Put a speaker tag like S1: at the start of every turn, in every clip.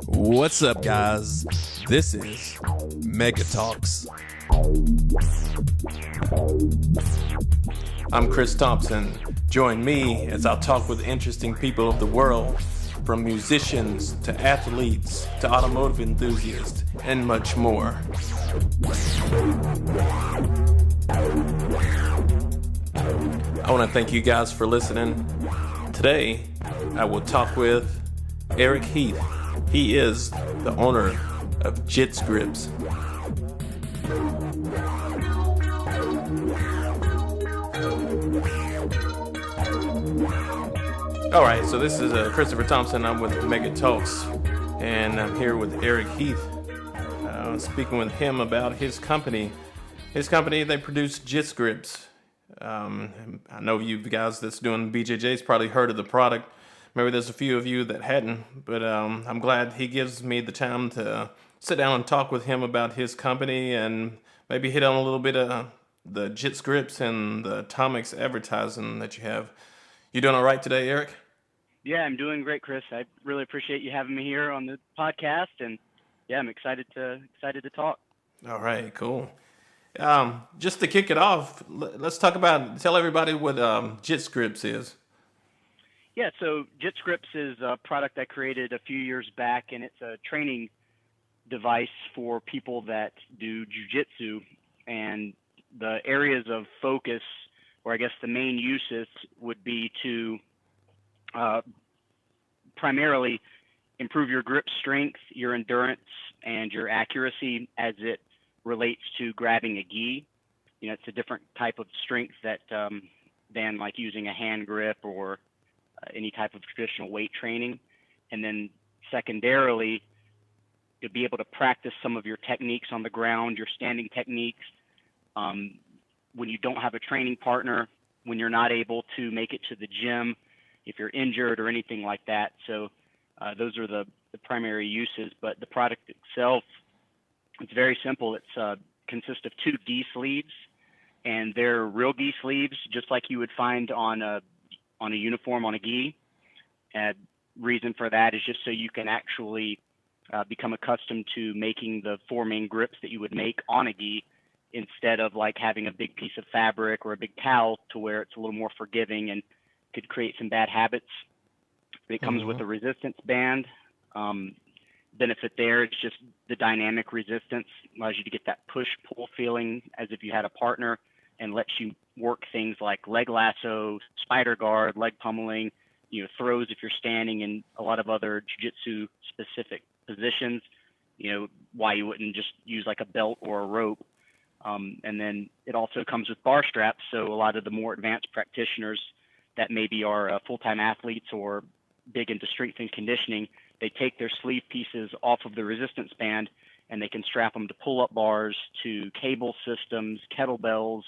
S1: What's up, guys? This is Mega Talks. I'm Chris Thompson. Join me as I talk with interesting people of the world, from musicians to athletes to automotive enthusiasts and much more. I want to thank you guys for listening. Today, I will talk with Heath. He is the owner of Jits Grips. All right, so this is Christopher Thompson. I'm with Mega Talks, and I'm here with Heath. Speaking with him about his company. His company, they produce Jits Grips. I know you guys that's doing BJJ's probably heard of the product. Maybe there's a few of you that hadn't, but I'm glad he gives me the time to sit down and talk with him about his company and maybe hit on a little bit of the Jits Grips and the Atomics advertising that you have. You doing all right today, Eric?
S2: Yeah, I'm doing great, Chris. I really appreciate you having me here on the podcast, and yeah, I'm excited to talk.
S1: All right, cool. Just to kick it off, let's tell everybody what Jits Grips is.
S2: Yeah, so Jits Grips is a product I created a few years back, and it's a training device for people that do jiu-jitsu. And the areas of focus, or I guess the main uses, would be to primarily improve your grip strength, your endurance, and your accuracy as it relates to grabbing a gi. You know, it's a different type of strength that than like using a hand grip or any type of traditional weight training. And then secondarily, you'll be able to practice some of your techniques on the ground, your standing techniques, when you don't have a training partner, when you're not able to make it to the gym, if you're injured or anything like that. So those are the primary uses. But the product itself, it's very simple. It's consists of 2 gi sleeves, and they're real gi sleeves, just like you would find on a uniform on a gi. And reason for that is just so you can actually become accustomed to making the 4 main grips that you would make on a gi, instead of like having a big piece of fabric or a big towel, to where it's a little more forgiving and could create some bad habits. It comes with a resistance band. Benefit there, it's just the dynamic resistance, allows you to get that push-pull feeling as if you had a partner, and lets you work things like leg lasso, spider guard, leg pummeling, throws if you're standing, and a lot of other jiu-jitsu specific positions, why you wouldn't just use like a belt or a rope. And then it also comes with bar straps, so a lot of the more advanced practitioners that maybe are full-time athletes or big into strength and conditioning, they take their sleeve pieces off of the resistance band and they can strap them to pull-up bars, to cable systems, kettlebells,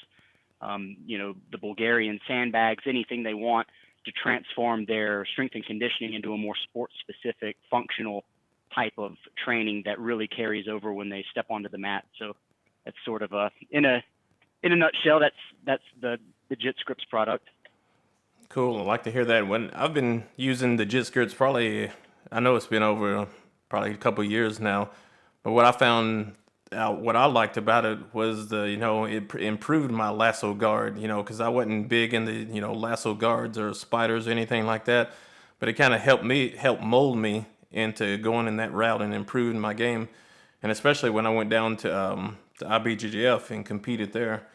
S2: the Bulgarian sandbags, anything they want to transform their strength and conditioning into a more sports-specific, functional type of training that really carries over when they step onto the mat. So that's sort of in a nutshell, that's the Jits Grips product.
S1: Cool. I like to hear that. When I've been using the Jits Grips, I know it's been over probably a couple of years now, but what I found out, what I liked about it was it improved my lasso guard, because I wasn't big in the, lasso guards or spiders or anything like that, but it kind of helped mold me into going in that route and improving my game. And especially when I went down to IBJJF and competed there,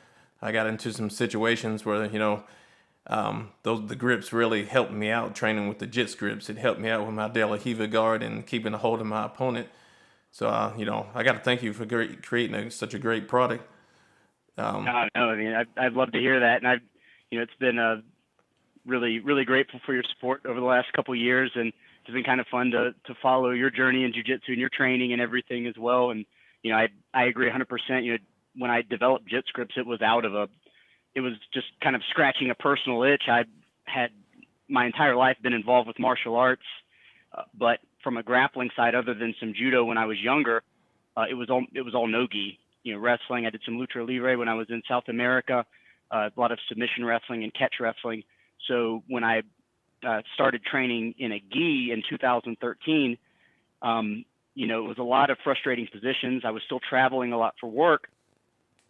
S1: I got into some situations where, the grips really helped me out training with the Jits Grips. It helped me out with my De La Riva guard and keeping a hold of my opponent. So, I got to thank you for creating such a great product.
S2: I'd love to hear that. And it's been really, really grateful for your support over the last couple of years. And it's been kind of fun to follow your journey in jiu-jitsu and your training and everything as well. And, I agree 100%. When I developed Jits Grips, it was just kind of scratching a personal itch. I had my entire life been involved with martial arts, but from a grappling side, other than some judo when I was younger, it was all no-gi. Wrestling. I did some lucha libre when I was in South America, a lot of submission wrestling and catch wrestling. So when I started training in a gi in 2013, it was a lot of frustrating positions. I was still traveling a lot for work,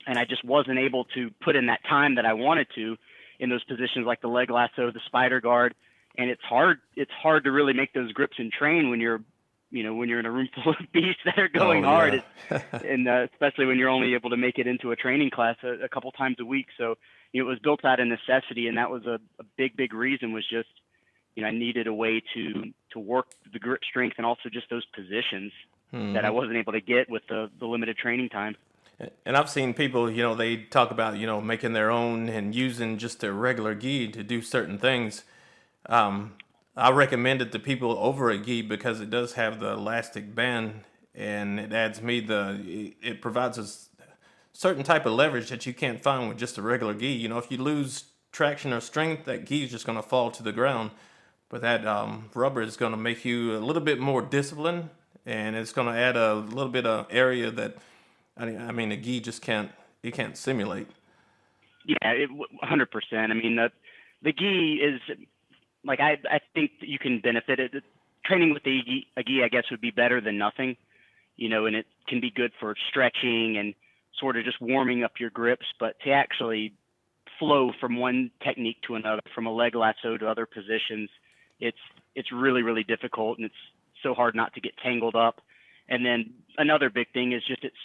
S2: and I just wasn't able to put in that time that I wanted to in those positions like the leg lasso, the spider guard. And it's hard to really make those grips and train when you're in a room full of beasts that are going
S1: Oh
S2: hard,
S1: yeah.
S2: and especially when you're only able to make it into a training class a couple times a week. So it was built out of necessity, and that was a big reason, was just I needed a way to work the grip strength and also just those positions that I wasn't able to get with the limited training time.
S1: And I've seen people, they talk about, making their own and using just a regular gi to do certain things. Um, I recommend it to people over a gi because it does have the elastic band, and it adds me it provides a certain type of leverage that you can't find with just a regular gi. If you lose traction or strength, that gi is just going to fall to the ground. But that rubber is going to make you a little bit more disciplined, and it's going to add a little bit of area that I mean, a gi just can't simulate.
S2: Yeah, 100%. I mean, the gi is like I think that you can benefit it. Training with a gi, I guess, would be better than nothing. And it can be good for stretching and sort of just warming up your grips. But to actually flow from one technique to another, from a leg lasso to other positions, it's really difficult, and it's so hard not to get tangled up. And then another big thing is just it's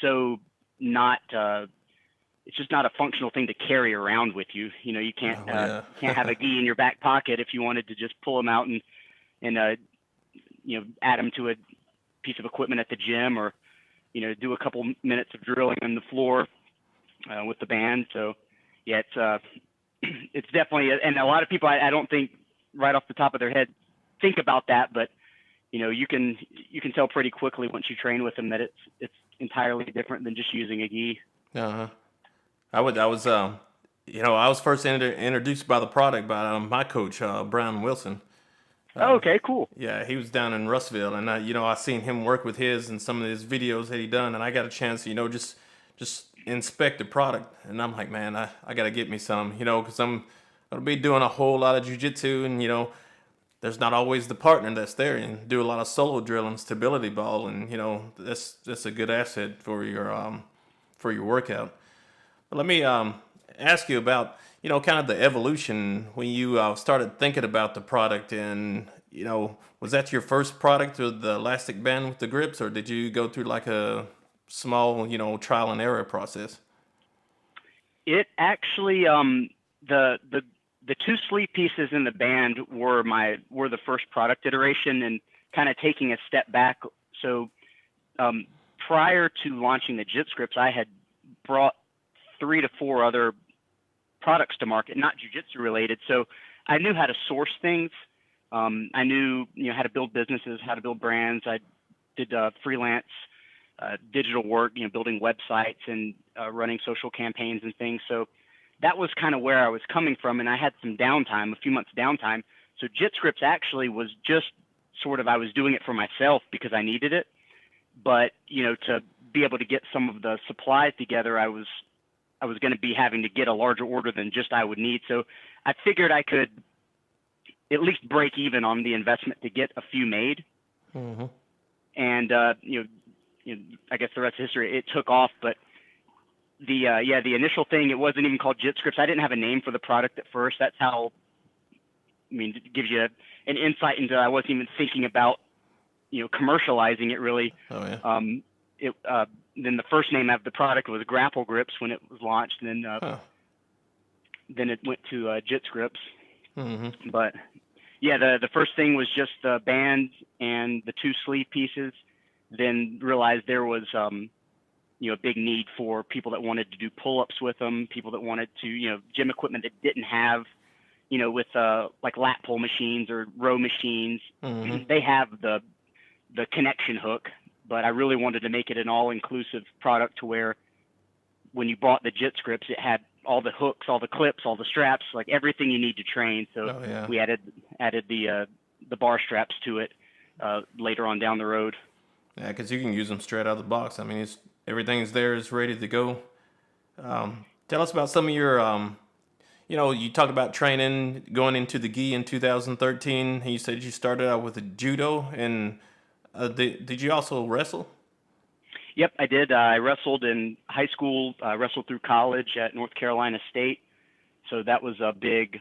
S2: just not a functional thing to carry around with you. You can't
S1: Oh yeah.
S2: can't have a gi in your back pocket if you wanted to just pull them out and add them to a piece of equipment at the gym, or do a couple minutes of drilling on the floor with the band. So yeah, it's definitely, and a lot of people I don't think right off the top of their head think about that, but you can tell pretty quickly once you train with them that it's entirely different than just using a gi.
S1: Uh-huh. I was first introduced by the product by my coach, Brian Wilson.
S2: Oh, okay, cool.
S1: Yeah, he was down in Russville, and I seen him work with his and some of his videos that he done, and I got a chance, just inspect the product, and I'm like, man, I got to get me some, because I'm gonna be doing a whole lot of jujitsu, and there's not always the partner that's there, and do a lot of solo drill and stability ball, and that's a good asset for your workout. But let me ask you about kind of the evolution when you started thinking about the product, and was that your first product with the elastic band with the grips, or did you go through like a small trial and error process?
S2: It actually, the two sleeve pieces in the band were the first product iteration, and kind of taking a step back. So prior to launching the Jits grips, I had brought 3 to 4 other products to market, not jujitsu related. So I knew how to source things. I knew how to build businesses, how to build brands. I did freelance digital work, building websites and running social campaigns and things. So that was kind of where I was coming from, and I had some downtime, a few months downtime. So JitScripts actually was just sort of, I was doing it for myself because I needed it. But to be able to get some of the supplies together, I was going to be having to get a larger order than just I would need. So I figured I could at least break even on the investment to get a few made.
S1: Mm-hmm.
S2: And I guess the rest of history. It took off, but the initial thing, it wasn't even called JitScripts. I didn't have a name for the product at first. That's how. It gives you an insight into, I wasn't even thinking about commercializing it really.
S1: Oh yeah.
S2: Then the first name of the product was Grapple Grips when it was launched, and then it went to JitScripts.
S1: Mm-hmm.
S2: But yeah, the first thing was just the band and the 2 sleeve pieces. Then realized there was a big need for people that wanted to do pull-ups with them, people that wanted to gym equipment that didn't have with like lat pull machines or row machines.
S1: Mm-hmm.
S2: They have the connection hook, but I really wanted to make it an all-inclusive product to where when you bought the JitScripts, it had all the hooks, all the clips, all the straps, like everything you need to train. So we added the bar straps to it later on down the road.
S1: Yeah, because you can use them straight out of the box. I mean, everything's there, is ready to go. Tell us about some of your You talked about training going into the gi in 2013. You said you started out with the judo, and did you also wrestle?
S2: Yep, I did. I wrestled in high school, wrestled through college at North Carolina State. So that was a big,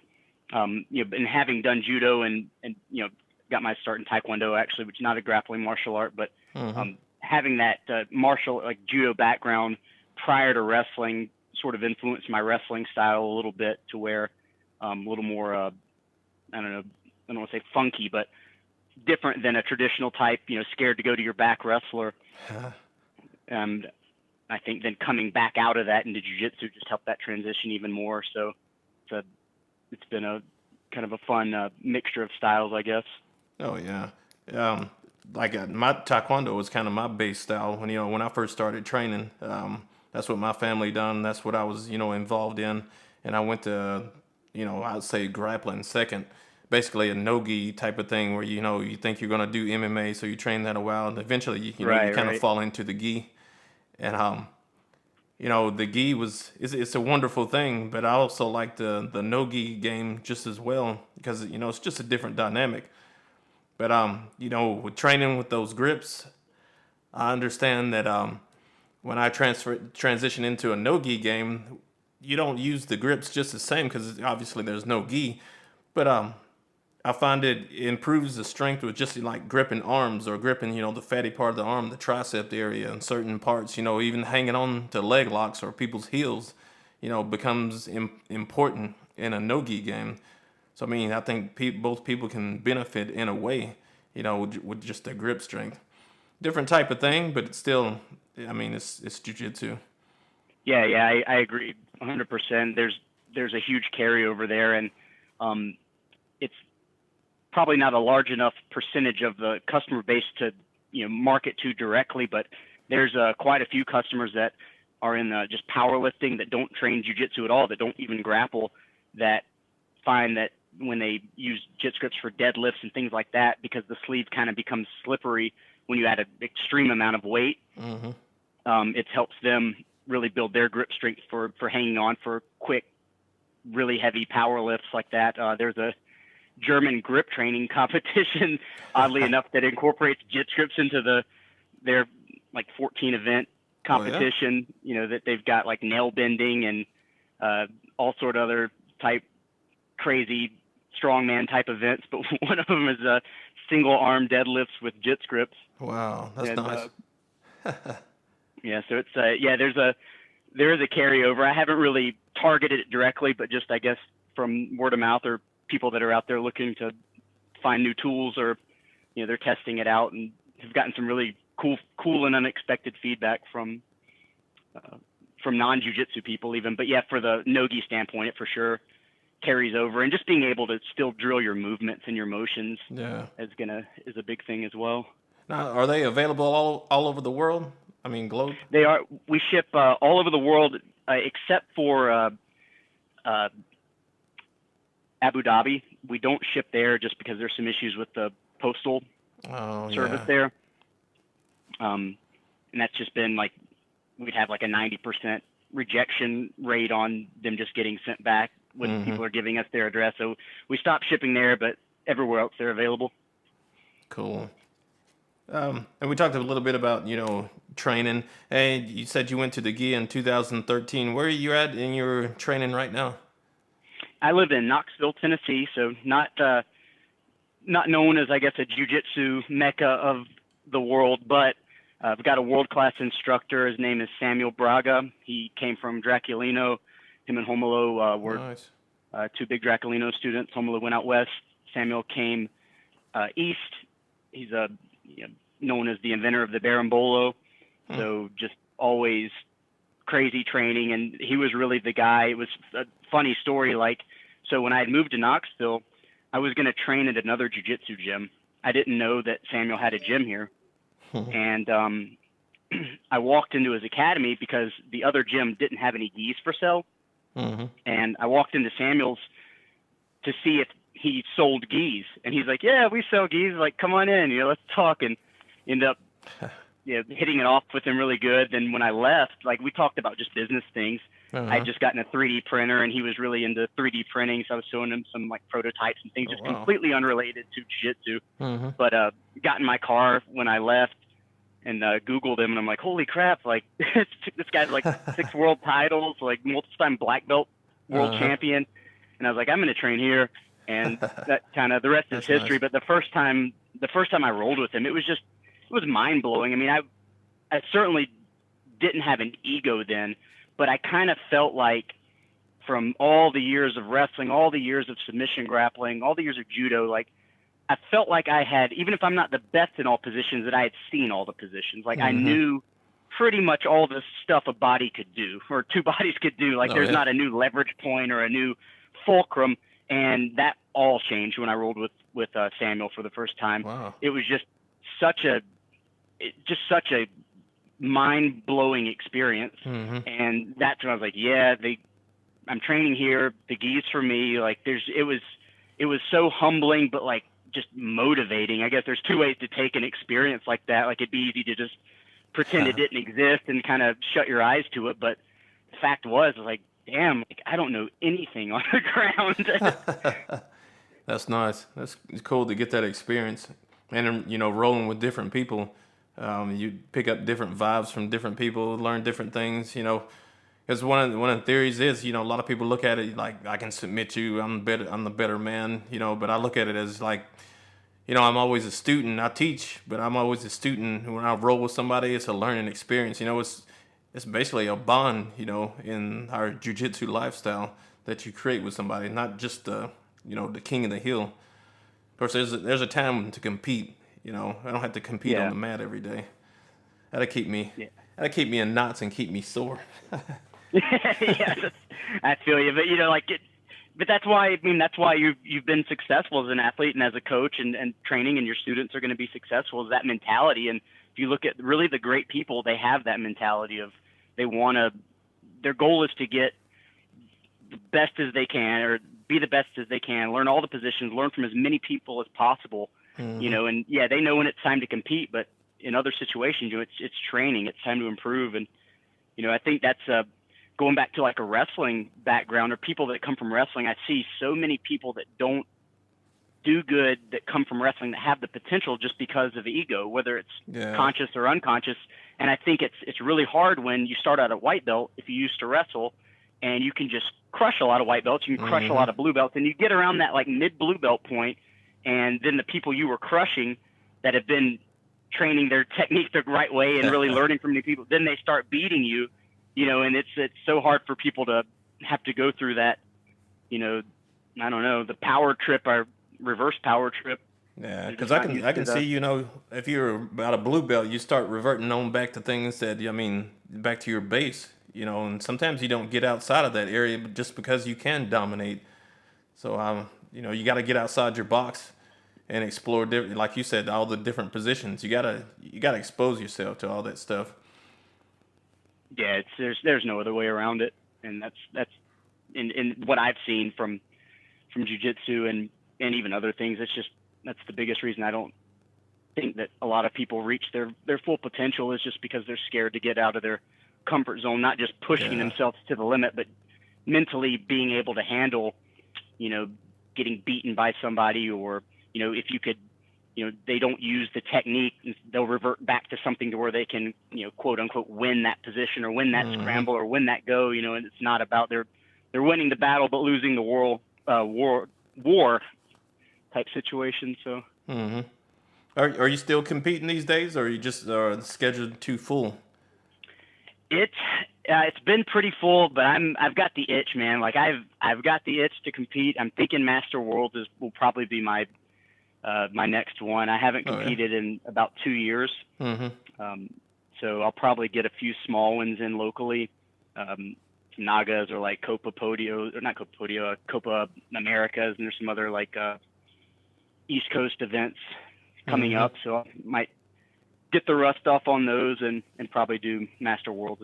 S2: and having done judo and got my start in Taekwondo actually, which is not a grappling martial art, but
S1: Hmm.
S2: having that martial like judo background prior to wrestling sort of influenced my wrestling style a little bit to where a little more, I don't know, I don't want to say funky, but different than a traditional type, scared to go to your back wrestler. And I think then coming back out of that into jujitsu just helped that transition even more. So it's a, it's been a kind of a fun mixture of styles, I guess.
S1: Oh yeah. Um, my taekwondo was kind of my base style when I first started training. That's what my family done. That's what I was involved in, and I went to I'd say grappling second, basically a no-gi type of thing where you think you're gonna do MMA, so you train that a while, and eventually you
S2: Right,
S1: kind of
S2: right.
S1: fall into the gi, and the gi it's a wonderful thing, but I also like the no gi game just as well because it's just a different dynamic. But with training with those grips, I understand that when I transition into a no gi game, you don't use the grips just the same because obviously there's no gi. But I find it improves the strength with just like gripping arms or gripping the fatty part of the arm, the tricep area, and certain parts. Even hanging on to leg locks or people's heels, becomes important in a no gi game. So I mean, I think both people can benefit in a way, with just their grip strength. Different type of thing, but it's still, I mean, it's jujitsu.
S2: Yeah, yeah, I agree 100%. There's a huge carryover there, and um, it's probably not a large enough percentage of the customer base to market to directly, but there's quite a few customers that are in just powerlifting that don't train jujitsu at all, that don't even grapple, that find that when they use jit scripts for deadlifts and things like that, because the sleeve kind of becomes slippery when you add an extreme amount of weight,
S1: Hmm.
S2: it helps them really build their grip strength for hanging on for quick, really heavy power lifts like that. There's a German grip training competition, oddly enough, that incorporates jit scripts into their like 14 event
S1: Oh yeah.
S2: competition. That they've got like nail bending and all sort of other type crazy strongman type events, but one of them is single arm deadlifts with jit scripts.
S1: Wow, that's
S2: And
S1: nice.
S2: yeah, so it's yeah, there is a carryover. I haven't really targeted it directly, but just I guess from word of mouth or people that are out there looking to find new tools or they're testing it out and have gotten some really cool and unexpected feedback uh, from non-jujitsu people even. But yeah, for the nogi standpoint, it for sure carries over, and just being able to still drill your movements and your motions
S1: Yeah.
S2: is a big thing as well.
S1: Now, are they available all over the world? I mean, globe.
S2: They are. We ship all over the world except for uh, Abu Dhabi. We don't ship there just because there's some issues with the postal
S1: Oh
S2: service
S1: yeah.
S2: there, and that's just been like we'd have like a 90% rejection rate on them just getting sent back when
S1: Hmm.
S2: people are giving us their address. So we stopped shipping there, but everywhere else they're available.
S1: Cool. And we talked a little bit about training. Hey, you said you went to the GI in 2013. Where are you at in your training right now?
S2: I live in Knoxville, Tennessee, so not known as I guess a jujitsu mecca of the world, but I've got a world-class instructor. His name is Samuel Braga. He came from Draculino. Him and Homolo were
S1: Nice.
S2: two big Draculino students. Homolo went out west. Samuel came east. He's known as the inventor of the berimbolo.
S1: Hmm.
S2: So just always crazy training, and he was really the guy. It was a funny story. So when I had moved to Knoxville, I was going to train at another jiu-jitsu gym. I didn't know that Samuel had a gym here, and I walked into his academy because the other gym didn't have any gis for sale,
S1: Hmm.
S2: and I walked into Samuel's to see if he sold gis, and he's like, "Yeah, we sell gis. Like, come on in, let's talk." And end up hitting it off with him really good. Then when I left, like we talked about just business things, I
S1: Uh-huh.
S2: had just gotten a 3D printer, and he was really into 3D printing, so I was showing him some like prototypes and things,
S1: Oh,
S2: just
S1: wow.
S2: completely unrelated to jiu-jitsu.
S1: Mm-hmm.
S2: But got in my car when I left and Googled him, and I'm like, holy crap! Like this guy's like 6 world titles, like multi-time black belt world
S1: Uh-huh.
S2: champion, and I was like, I'm gonna train here, and that kind of the rest is
S1: That's
S2: history.
S1: nice.
S2: But the first time I rolled with him, it was mind blowing. I mean, I certainly didn't have an ego then, but I kind of felt like from all the years of wrestling, all the years of submission grappling, all the years of judo, like I felt like I had, even if I'm not the best in all positions, that I had seen all the positions. Like I
S1: Mm-hmm.
S2: knew pretty much all the stuff a body could do or two bodies could do. Like
S1: Oh,
S2: there's
S1: yeah.
S2: not a new leverage point or a new fulcrum. And that all changed when I rolled with Samuel for the first time.
S1: Wow.
S2: It was such a, such a mind blowing experience.
S1: Mm-hmm.
S2: And that's when I was like, yeah, I'm training here. The gi's for me. Like it was so humbling, but like just motivating. I guess there's two ways to take an experience like that. Like it'd be easy to just pretend it didn't exist and kind of shut your eyes to it. But the fact was like, damn, like I don't know anything on the ground.
S1: That's nice. That's it's cool to get that experience, and rolling with different people. You pick up different vibes from different people, learn different things. Because one of the theories is, a lot of people look at it like I can submit you. I'm the better man. But I look at it as like, I'm always a student. I teach, but I'm always a student. When I roll with somebody, it's a learning experience. It's basically a bond. In our jujitsu lifestyle that you create with somebody, not just the king of the hill. Of course, there's a time to compete. I don't have to compete on
S2: Yeah,
S1: the mat every day. That'll keep me
S2: yeah.
S1: that'll keep me in knots and keep me sore.
S2: Yeah, I feel you, but like but that's why that's why you've been successful as an athlete and as a coach and training, and your students are going to be successful. Is that mentality? And if you look at really the great people, they have that mentality of they want to. Their goal is to get the best as they can, or be the best as they can, learn all the positions, learn from as many people as possible.
S1: Hmm.
S2: And yeah, they know when it's time to compete, but in other situations, it's training, it's time to improve, and I think that's going back to like a wrestling background or people that come from wrestling. I see so many people that don't do good that come from wrestling that have the potential just because of ego, whether it's
S1: Yeah.
S2: conscious or unconscious. And I think it's really hard when you start out at white belt if you used to wrestle, and you can just crush a lot of white belts, you can crush a
S1: Hmm.
S2: lot of blue belts, and you get around that like mid blue belt point, and then the people you were crushing that have been training their technique the right way and really learning from new people, then they start beating you, and it's so hard for people to have to go through that, you know, I don't know, the power trip or reverse power trip.
S1: Yeah,
S2: They're
S1: because
S2: just
S1: I
S2: not
S1: can
S2: used
S1: I
S2: to
S1: can
S2: the
S1: see if you're about a blue belt, you start reverting on back to things that back to your base, and sometimes you don't get outside of that area just because you can dominate. So you got to get outside your box and explore different, like you said, all the different positions. You gotta expose yourself to all that stuff.
S2: yeah, it's there's no other way around it. And that's in what I've seen from jujitsu and even other things. It's just that's the biggest reason I don't think that a lot of people reach their full potential is just because they're scared to get out of their comfort zone, not just pushing
S1: Yeah.
S2: themselves to the limit, but mentally being able to handle, you know, getting beaten by somebody, or, if you could, they don't use the technique, they'll revert back to something to where they can, quote unquote, win that position or win that
S1: Hmm.
S2: scramble or win that go, and it's not about they're winning the battle but losing the war type situation. So
S1: Hmm. Are you still competing these days, or are you just scheduled too full?
S2: it's it's been pretty full, but I've got the itch, man. Like I've got the itch to compete. I'm thinking Master Worlds will probably be my next one. I haven't
S1: Oh, yeah.
S2: competed in about 2 years,
S1: Hmm.
S2: um, so I'll probably get a few small ones in locally, um, Nagas or like Copa Podio, or not Copa Podio, Copa Americas, and there's some other like East Coast events coming
S1: Hmm.
S2: up. So I might get the rust off on those and probably do Master Worlds.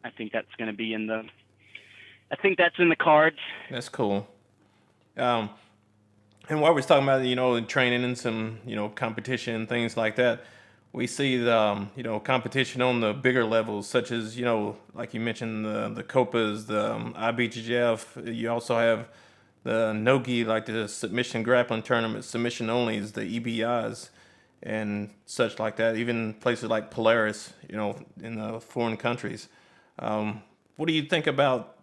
S2: I think that's going to be I think that's in the cards.
S1: That's cool. Um, and while we're talking about training and some competition and things like that, we see the competition on the bigger levels, such as like you mentioned the Copas, the IBJJF. You also have the Nogi, like the submission grappling tournament, submission onlys, the EBIs, and such like that. Even places like Polaris, in the foreign countries. What do you think about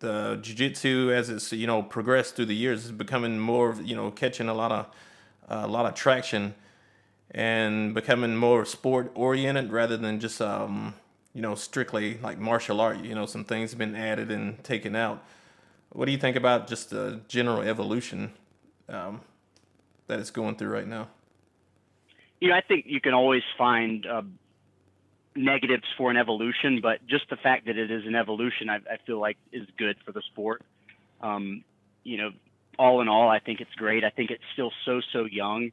S1: the jiu-jitsu as it's progressed through the years? It's becoming more catching a lot of traction and becoming more sport oriented rather than just strictly like martial art. Some things have been added and taken out. What do you think about just the general evolution um, that it's going through right now?
S2: I think you can always find negatives for an evolution, but just the fact that it is an evolution, I feel like is good for the sport. Um, you know, all in all, I think it's great. I think it's still so young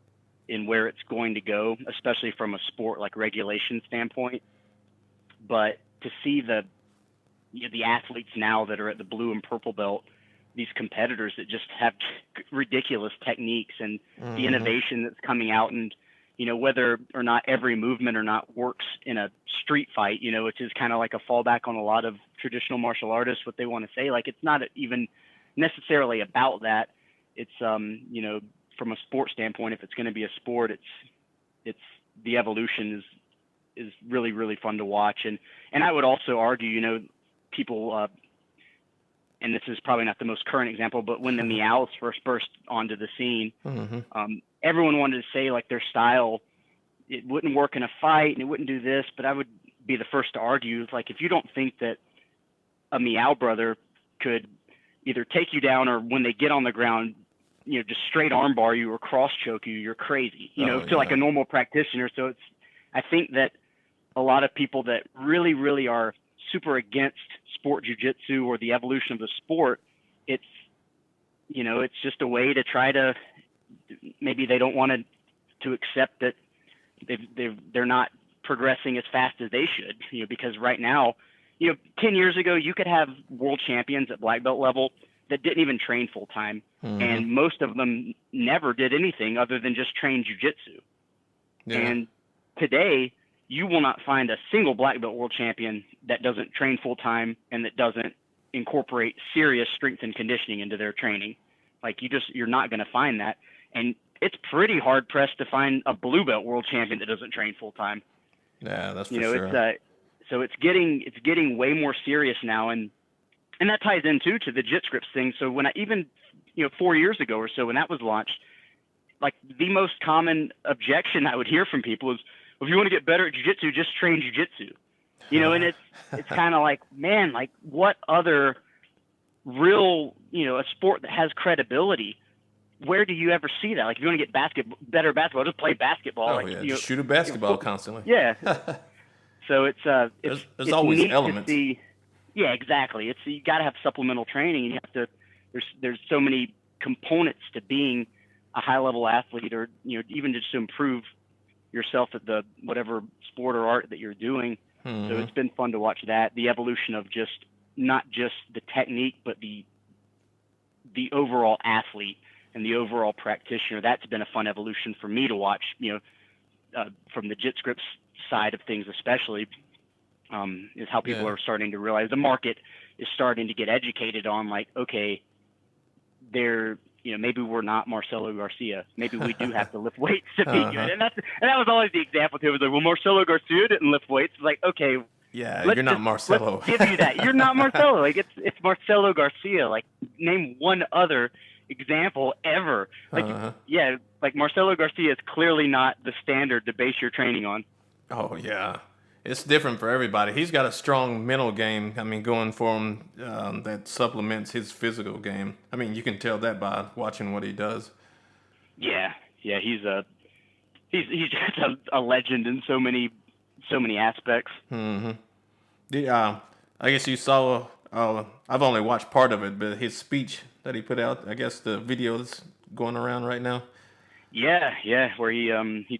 S2: in where it's going to go, especially from a sport like regulation standpoint. But to see the athletes now that are at the blue and purple belt, these competitors that just have ridiculous techniques and the
S1: Mm-hmm.
S2: innovation that's coming out, and whether or not every movement or not works in a street fight, which is kind of like a fallback on a lot of traditional martial artists, what they want to say, like it's not even necessarily about that. It's from a sport standpoint, if it's going to be a sport, it's the evolution is really fun to watch. And I would also argue, people, and this is probably not the most current example, but when the Meows first burst onto the scene,
S1: Mm-hmm.
S2: everyone wanted to say like their style, it wouldn't work in a fight and it wouldn't do this, but I would be the first to argue, like, if you don't think that a Meow brother could either take you down or when they get on the ground, just straight armbar you or cross choke you, you're crazy,
S1: Oh
S2: to like
S1: yeah.
S2: a normal practitioner. So I think that a lot of people that really are super against sport jujitsu or the evolution of the sport, it's, it's just a way to try to, maybe they don't want to accept that they're not progressing as fast as they should, because right now, 10 years ago, you could have world champions at black belt level that didn't even train full time.
S1: Mm-hmm.
S2: And most of them never did anything other than just train jujitsu.
S1: Yeah.
S2: And today, you will not find a single black belt world champion that doesn't train full time and that doesn't incorporate serious strength and conditioning into their training. Like you're not going to find that. And it's pretty hard pressed to find a blue belt world champion that doesn't train full time.
S1: Yeah, that's for
S2: It's
S1: sure.
S2: so it's getting way more serious now, and that ties in too to the JIT scripts thing. So when I even 4 years ago or so when that was launched, like the most common objection I would hear from people is, well, if you want to get better at jiu-jitsu, just train jiu-jitsu. And it's kind of like, man, like what other real, a sport that has credibility, where do you ever see that? Like if you want to get better at basketball, just play basketball.
S1: Oh
S2: Like,
S1: yeah, just shoot a basketball constantly.
S2: yeah. So
S1: There's
S2: it's
S1: always
S2: neat to
S1: elements.
S2: see. Yeah, exactly. You got to have supplemental training, and you have to. There's so many components to being a high level athlete, or even just to improve yourself at the whatever sport or art that you're doing. So
S1: Mm-hmm.
S2: it's been fun to watch that, the evolution of just not just the technique, but the overall athlete and the overall practitioner. That's been a fun evolution for me to watch. From the JIT scripts side of things, especially, is how people
S1: Yeah.
S2: are starting to realize the market is starting to get educated on, like, okay, they're, maybe we're not Marcelo Garcia. Maybe we do have to lift weights to be good.
S1: Uh-huh.
S2: And that was always the example too. It was like, well, Marcelo Garcia didn't lift weights. It's like, okay,
S1: Yeah,
S2: let's
S1: you're not
S2: let's
S1: Marcelo.
S2: give you that. You're not Marcelo. Like it's Marcelo Garcia. Like name one other example ever. Like
S1: Uh-huh.
S2: yeah, like Marcelo Garcia is clearly not the standard to base your training on.
S1: Oh yeah, it's different for everybody. He's got a strong mental game. I mean, going for him that supplements his physical game. I mean, you can tell that by watching what he does.
S2: Yeah, yeah, he's just a legend in so many aspects.
S1: Mm-hmm. I guess you saw. I've only watched part of it, but his speech that he put out. I guess the video that's going around right now.
S2: Yeah, where he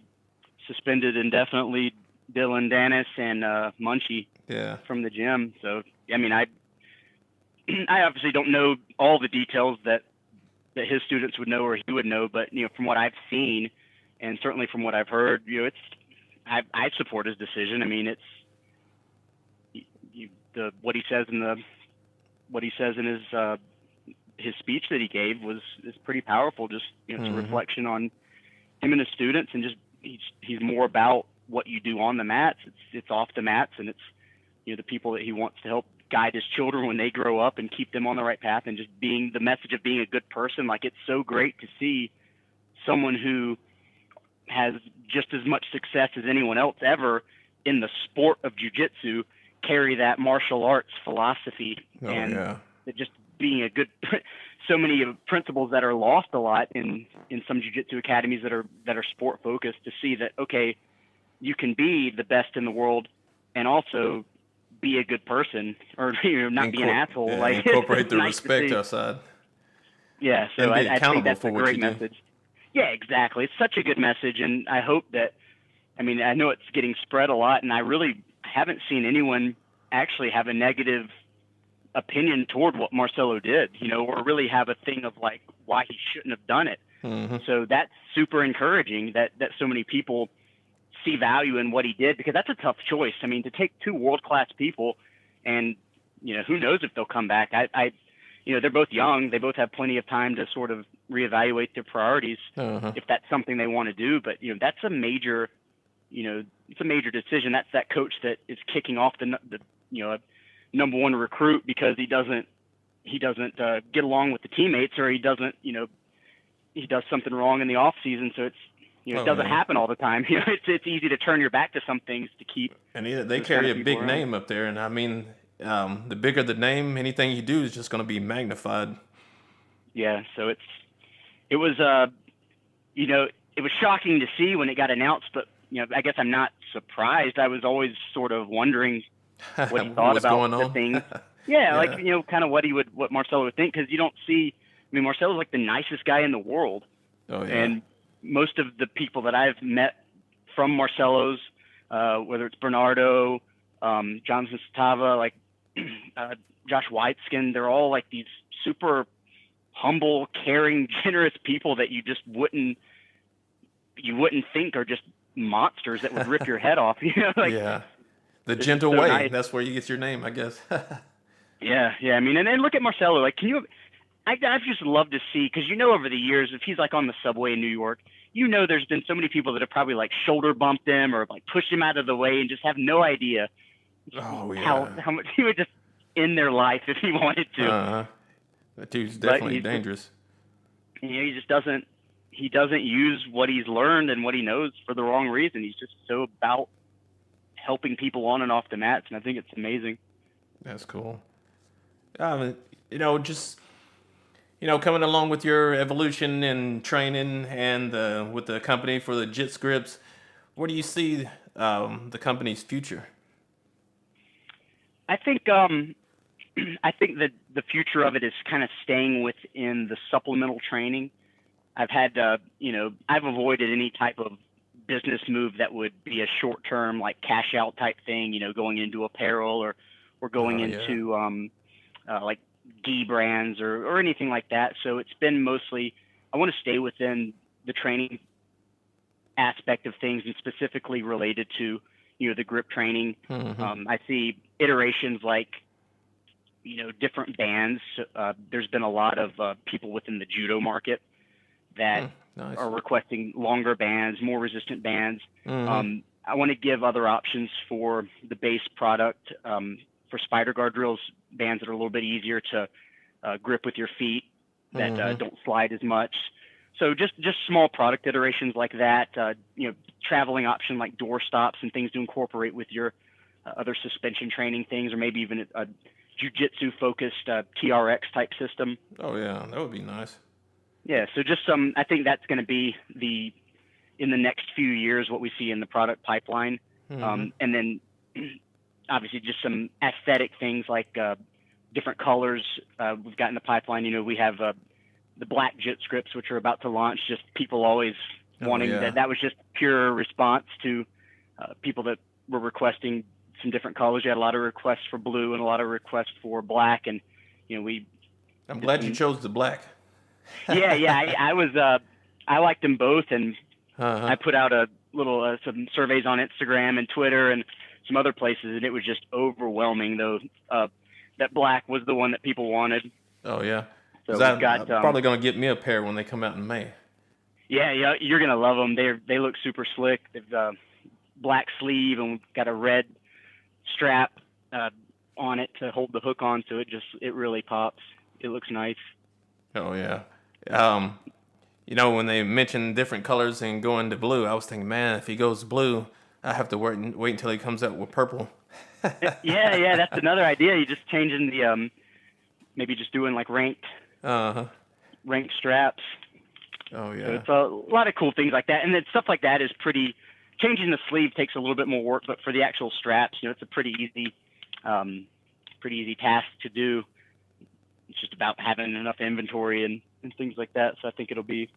S2: suspended indefinitely Dylan Dennis and Munchie
S1: Yeah.
S2: from the gym. So I mean, I I obviously don't know all the details that his students would know or he would know, but from what I've seen and certainly from what I've heard, I support his decision. I mean, it's the what he says in his speech that he gave is pretty powerful. Just it's a
S1: Mm-hmm.
S2: reflection on him and his students, and just he's more about what you do on the mats. It's off the mats, and it's the people that he wants to help guide his children when they grow up and keep them on the right path, and just being the message of being a good person. Like, it's so great to see someone who has just as much success as anyone else ever in the sport of jiu-jitsu carry that martial arts philosophy,
S1: Oh
S2: and
S1: yeah.
S2: that just being a good so many principles that are lost a lot in some jiu-jitsu academies that are sport focused, to see that, okay, you can be the best in the world and also be a good person, or not be an asshole.
S1: Yeah,
S2: Like,
S1: incorporate
S2: it's
S1: the
S2: nice to
S1: respect
S2: see.
S1: outside
S2: Yeah, so
S1: and be
S2: I think
S1: accountable
S2: that's
S1: for
S2: a
S1: what you
S2: great
S1: do.
S2: message. Yeah, exactly. It's such a good message, and I hope that, I mean, I know it's getting spread a lot, and I really haven't seen anyone actually have a negative opinion toward what Marcelo did, or really have a thing of like why he shouldn't have done it.
S1: Mm-hmm.
S2: So that's super encouraging that so many people see value in what he did, because that's a tough choice. I mean, to take two world-class people, and who knows if they'll come back. They're both young. They both have plenty of time to sort of reevaluate their priorities
S1: Uh-huh.
S2: if that's something they want to do. But that's a major, it's a major decision. That's that coach that is kicking off the number one recruit because he doesn't get along with the teammates, or he doesn't he does something wrong in the off season. So it's it
S1: Oh
S2: doesn't
S1: yeah.
S2: happen all the time. It's easy to turn your back to some things to keep
S1: And they
S2: those kind
S1: carry
S2: of
S1: a
S2: people
S1: big
S2: around.
S1: name up there, and I mean, the bigger the name, anything you do is just going to be magnified.
S2: Yeah, so it was it was shocking to see when it got announced, but I guess I'm not surprised. I was always sort of wondering what he thought
S1: What's
S2: about
S1: going
S2: the
S1: on?
S2: things. Yeah, like
S1: Yeah.
S2: kind of what Marcelo would think, because you don't see. I mean, Marcelo's like the nicest guy in the world,
S1: Oh yeah.
S2: and most of the people that I've met from Marcelo's, whether it's Bernardo, Jonathan Satava, like Josh Whiteskin, they're all like these super humble, caring, generous people that you wouldn't think are just monsters that would rip your head off. Like,
S1: Yeah. The
S2: they're just
S1: gentle
S2: so
S1: way.
S2: nice.
S1: That's where you get your name, I guess.
S2: Yeah, yeah. I mean, and look at Marcelo. Like, I've just loved to see, because over the years, if he's like on the subway in New York, there's been so many people that have probably like shoulder bumped him or like pushed him out of the way and just have no idea
S1: Oh
S2: how
S1: yeah.
S2: much he would just end their life if he wanted to.
S1: Uh-huh. That dude's
S2: But
S1: definitely
S2: he's just,
S1: dangerous.
S2: he just doesn't use what he's learned and what he knows for the wrong reason. He's just so about helping people on and off the mats, and I think it's amazing.
S1: That's cool. Just coming along with your evolution and training and with the company for the JIT scripts, where do you see the company's future?
S2: I think I think that the future of it is kind of staying within the supplemental training. I've had I've avoided any type of business move that would be a short term, like cash out type thing, going into apparel or going
S1: Oh yeah.
S2: into like gi brands or anything like that. So it's been mostly, I want to stay within the training aspect of things, and specifically related to the grip training.
S1: Mm-hmm.
S2: I see iterations like different bands. There's been a lot of people within the judo market that
S1: Nice.
S2: are requesting longer bands, more resistant bands.
S1: Mm-hmm.
S2: I want to give other options for the base product, for spider guard drills, bands that are a little bit easier to grip with your feet, that
S1: Mm-hmm.
S2: don't slide as much. So just small product iterations like that. Traveling option like door stops and things to incorporate with your other suspension training things, or maybe even a jiu-jitsu focused TRX type system.
S1: Oh yeah, that would be nice.
S2: Yeah, so just I think that's going to be in the next few years, what we see in the product pipeline.
S1: Mm-hmm.
S2: And then obviously just some aesthetic things like different colors we've got in the pipeline. We have the black JIT scripts, which are about to launch. Just people always
S1: Oh
S2: wanting
S1: yeah.
S2: that was just pure response to people that were requesting some different colors. You had a lot of requests for blue and a lot of requests for black, and we
S1: I'm
S2: did
S1: glad you
S2: some.
S1: chose the black.
S2: Yeah, I was I liked them both, and
S1: Uh-huh.
S2: I put out a little some surveys on Instagram and Twitter and some other places, and it was just overwhelming. Though that black was the one that people wanted.
S1: Oh yeah, because
S2: So we've got
S1: I'm probably gonna get me a pair when they come out in May.
S2: yeah, you're gonna love them. They look super slick. They've black sleeve and we've got a red strap uh, on it to hold the hook on, so it really pops. It looks nice.
S1: Oh yeah. Um, when they mentioned different colors and going to blue, I was thinking, man, if he goes blue, I have to wait until he comes out with purple.
S2: Yeah, that's another idea. You just changing the maybe just doing like
S1: Uh-huh.
S2: ranked straps.
S1: Oh
S2: So
S1: yeah.
S2: it's a lot of cool things like that, and then stuff like that is pretty. Changing the sleeve takes a little bit more work, but for the actual straps, it's a um, pretty easy task to do. It's just about having enough inventory and things like that. So I think it'll be.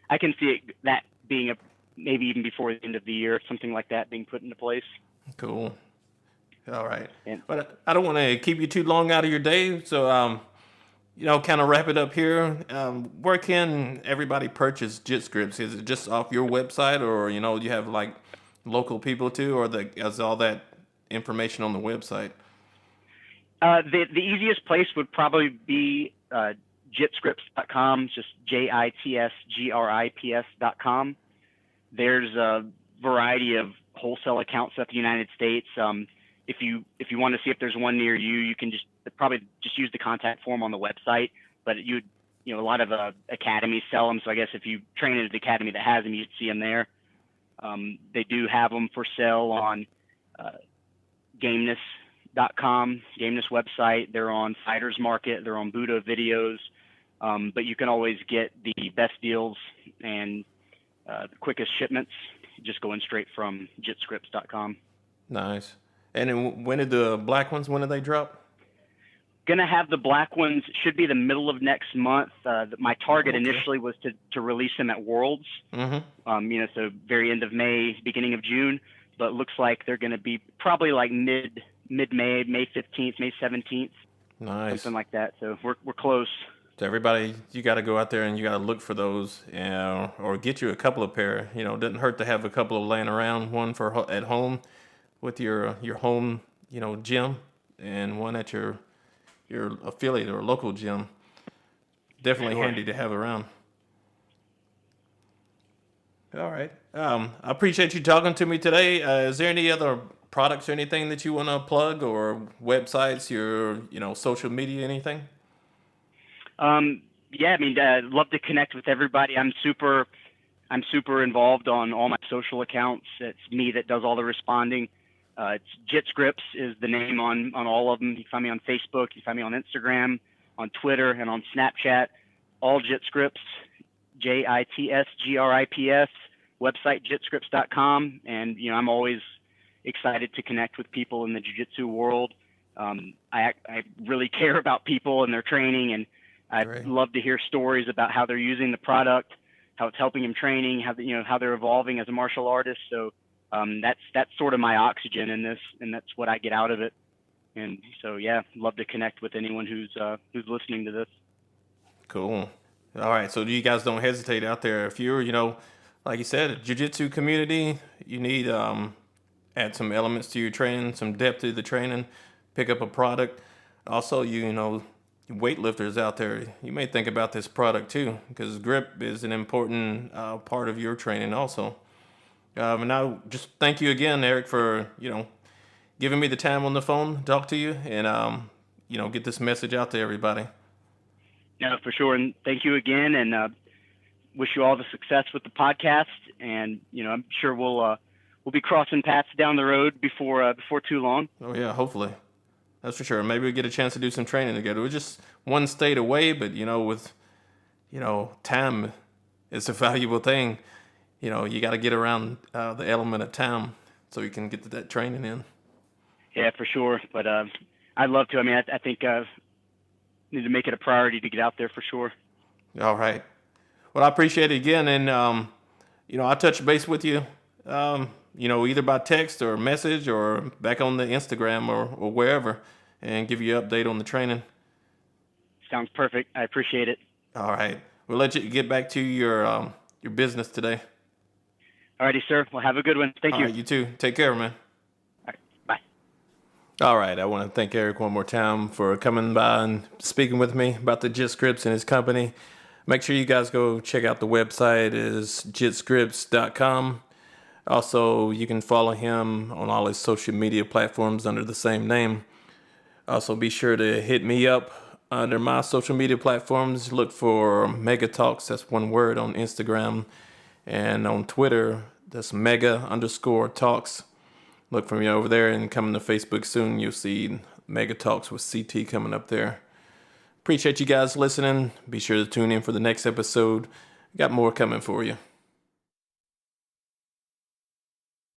S2: I can see that being maybe even before the end of the year, something like that being put into place.
S1: Cool. All right.
S2: And
S1: But I don't want to keep you too long out of your day, so kind of wrap it up here. Where can everybody purchase JIT scripts? Is it just off your website, or you have like local people too, or is all that information on the website?
S2: the easiest place would probably be jitscripts.com, just jitsgrips.com. There's a variety of wholesale accounts throughout the United States. If you want to see if there's one near you, you can probably just use the contact form on the website. But a lot of academies sell them, so I guess if you train at an academy that has them, you'd see them there. They do have them for sale on gameness.com, Gameness website. They're on Fighters Market. They're on Buddha Videos. But you can always get the best deals and the quickest shipments just going straight from jitscripts.com.
S1: Nice. And then when did the black ones? When did they drop?
S2: Gonna have the black ones, should be the middle of next month. My target
S1: Okay.
S2: initially was to release them at Worlds,
S1: Mm-hmm.
S2: so very end of May, beginning of June. But looks like they're gonna be probably like mid May, May 15th, May 17th,
S1: Nice.
S2: something like that. So we're close.
S1: So everybody, you got to go out there and you got to look for those, or get you a couple of pair. It doesn't hurt to have a couple of laying around. One for at home with your home, gym, and one at your affiliate or local gym. Definitely
S2: Sure.
S1: handy to have around. All right. I appreciate you talking to me today. Is there any other products or anything that you want to plug, or websites, your social media, anything?
S2: Yeah, I mean, love to connect with everybody. I'm super involved on all my social accounts. It's me that does all the responding. It's JitScripts is the name on all of them. You can find me on Facebook. You can find me on Instagram, on Twitter, and on Snapchat. All JitScripts, JITSGRIPS. Website jitscripts.com, and I'm always excited to connect with people in the jiu-jitsu world. I really care about people and their training, and I'd
S1: Great.
S2: love to hear stories about how they're using the product, how it's helping them training, how they're evolving as a martial artist. So that's sort of my oxygen in this, and that's what I get out of it. And so yeah, love to connect with anyone who's listening to this.
S1: Cool. All right. So you guys don't hesitate out there. If you're, like you said, a jiu-jitsu community, you need add some elements to your training, some depth to the training, pick up a product. Also, weightlifters out there, you may think about this product too, because grip is an important part of your training also. And I just thank you again, Eric, for giving me the time on the phone to talk to you, and get this message out to everybody.
S2: No, for sure. And thank you again, and wish you all the success with the podcast. And I'm sure we'll be crossing paths down the road before too long.
S1: Oh yeah, hopefully. That's for sure. Maybe we get a chance to do some training together. We're just one state away, but with time is a valuable thing. You got to get around the element of time so you can get to that training in.
S2: Yeah, for sure. But I'd love to. I mean, I think need to make it a priority to get out there for sure.
S1: All right. Well, I appreciate it again, and I'll touch base with you. Either by text or message or back on the Instagram or wherever, and give you an update on the training.
S2: Sounds perfect. I appreciate it.
S1: All right. We'll let you get back to your business today.
S2: Alrighty, sir. Well, have a good one. Thank
S1: All
S2: you.
S1: right, you too. Take care, man.
S2: All right, bye.
S1: All right, I want to thank Eric one more time for coming by and speaking with me about the JIT scripts and his company. Make sure you guys go check out the website. It is jitscripts.com. Also, you can follow him on all his social media platforms under the same name. Also, be sure to hit me up under my social media platforms. Look for Mega Talks, that's one word, on Instagram. And on Twitter, that's Mega_Talks. Look for me over there, and coming to Facebook soon, you'll see Mega Talks with CT coming up there. Appreciate you guys listening. Be sure to tune in for the next episode. Got more coming for you.